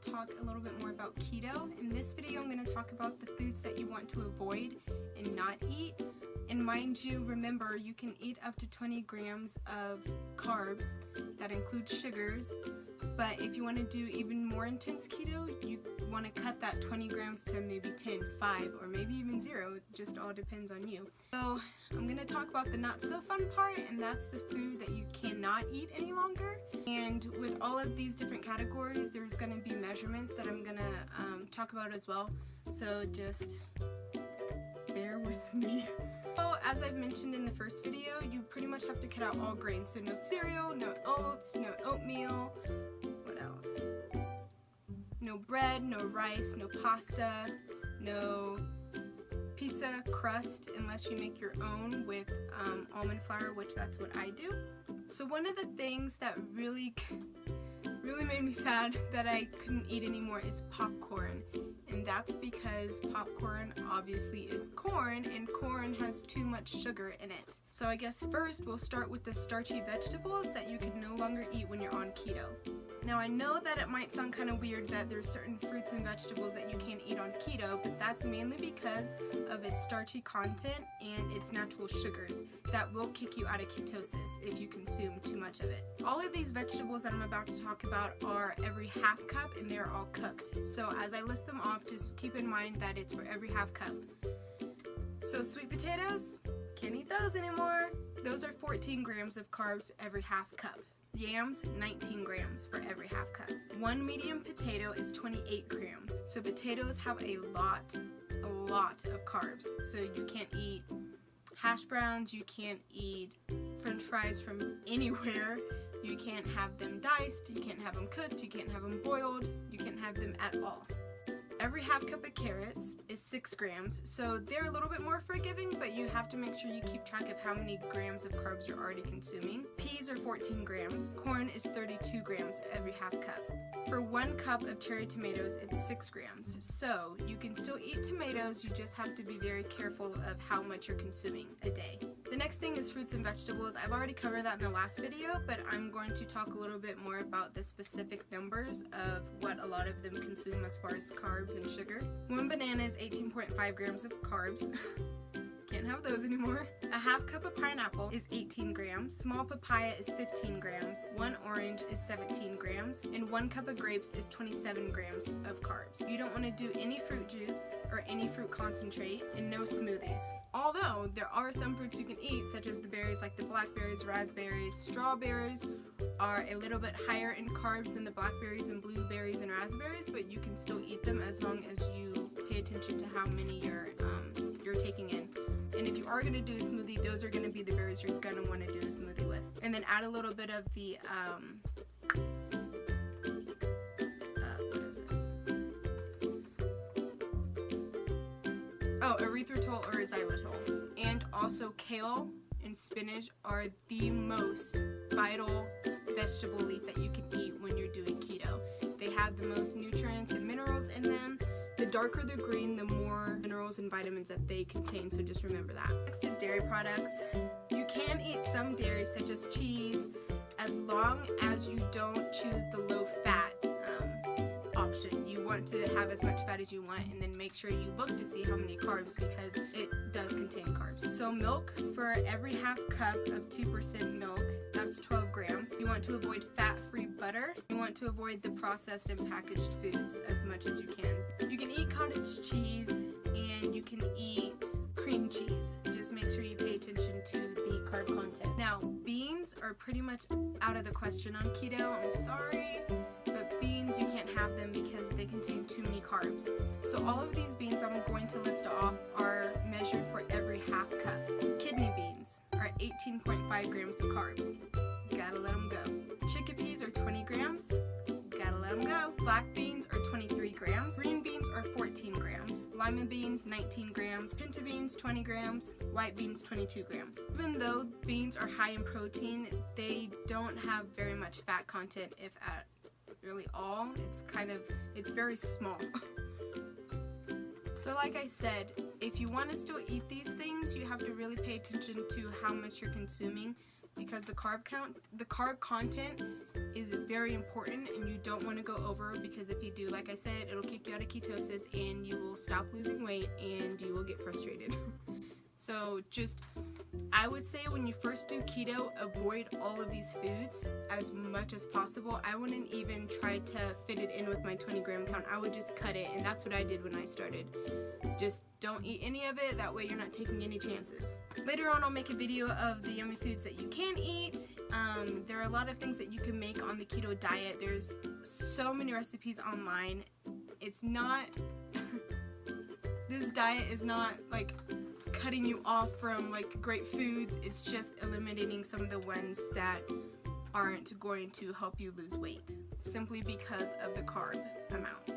to talk a little bit more about keto. In this video, I'm going to talk about the foods that you want to avoid and not eat. And mind you, remember, you can eat up to 20 grams of carbs that include sugars. But if you want to do even more intense keto, you want to cut that 20 grams to maybe 10, 5, or maybe even 0. It just all depends on you. So I'm going to talk about the not so fun part, and that's the food that you cannot eat any longer. And with all of these different categories, there's going to be measurements that I'm going to talk about as well. So just bear with me. So as I've mentioned in the first video, you pretty much have to cut out all grains. So no cereal, no oats, no oatmeal. What else? No bread, no rice, no pasta, no pizza crust unless you make your own with almond flour, which that's what I do. So one of the things that really made me sad that I couldn't eat anymore is popcorn. And that's because popcorn obviously is corn, and corn has too much sugar in it. So I guess first we'll start with the starchy vegetables that you can no longer eat when you're on keto. Now I know that it might sound kind of weird that there's certain fruits and vegetables that you can't eat on keto, but that's mainly because of its starchy content and its natural sugars that will kick you out of ketosis if you consume too much of it. All of these vegetables that I'm about to talk about are every half cup, and they're all cooked. So as I list them off, just keep in mind that it's for every half cup. So sweet potatoes, can't eat those anymore. Those are 14 grams of carbs every half cup. Yams, 19 grams for every half cup. One medium potato is 28 grams. So potatoes have a lot of carbs. So you can't eat hash browns, you can't eat french fries from anywhere, you can't have them diced, you can't have them cooked, you can't have them boiled, you can't have them at all. Every half cup of carrots is 6 grams, so they're a little bit more forgiving, but you have to make sure you keep track of how many grams of carbs you're already consuming. Peas are 14 grams. Corn is 32 grams every half cup. For 1 cup of cherry tomatoes, it's 6 grams. So you can still eat tomatoes, you just have to be very careful of how much you're consuming a day. The next thing is fruits and vegetables. I've already covered that in the last video, but I'm going to talk a little bit more about the specific numbers of what a lot of them consume as far as carbs and sugar. 1 banana is 18.5 grams of carbs. Can't have those anymore. A half cup of pineapple is 18 grams. Small papaya is 15 grams. 1 orange is 17 grams. And 1 cup of grapes is 27 grams of carbs. You don't want to do any fruit juice or any fruit concentrate, and no smoothies. Although there are some fruits you can eat, such as the berries like the blackberries, raspberries, strawberries are a little bit higher in carbs than the blackberries and blueberries and raspberries, but you can still eat them as long as you pay attention to how many you're taking in. And if you are going to do a smoothie, those are going to be the berries you're going to want to do a smoothie with. And then add a little bit of the, erythritol or xylitol. And also kale and spinach are the most vital vegetable leaf that you can eat when you're doing keto. They have the most nutrients and minerals in them. The darker the green, the more minerals and vitamins that they contain, so just remember that. Next is dairy products. You can eat some dairy, such as cheese, as long as you don't choose the low-fat option. You want to have as much fat as you want, and then make sure you look to see how many carbs, because it does contain carbs. So milk, for every half cup of 2% milk, that's 12 grams. You want to avoid fat-free butter. You want to avoid the processed and packaged foods as much as you can. You can eat cottage cheese, and you can eat cream cheese. Just make sure you pay attention to the carb content. Now, beans are pretty much out of the question on keto. I'm sorry, but beans, you can't have them because they contain too many carbs. So all of these beans I'm going to list off are measured for every half cup. Kidney beans are 18.5 grams of carbs. Gotta let them go. Chickpeas are 20 grams. Gotta let them go. Black beans are 23 grams. Green beans are 14 grams. Lima beans, 19 grams. Pinto beans, 20 grams. White beans, 22 grams. Even though beans are high in protein, they don't have very much fat content, if at really all. It's very small. So like I said, if you want to still eat these things, you have to really pay attention to how much you're consuming, because the carb content is very important, and you don't want to go over, because if you do, like I said, it'll kick you out of ketosis and you will stop losing weight and you will get frustrated. So I would say when you first do keto, avoid all of these foods as much as possible. I wouldn't even try to fit it in with my 20-gram count. I would just cut it, and that's what I did when I started. Just don't eat any of it, that way you're not taking any chances. Later on I'll make a video of the yummy foods that you can eat. There are a lot of things that you can make on the keto diet. There's so many recipes online. It's not, this diet is not like cutting you off from like great foods. It's just eliminating some of the ones that aren't going to help you lose weight, simply because of the carb amount.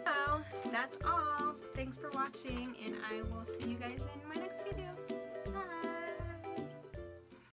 So that's all. Thanks for watching, and I will see you guys in my next video.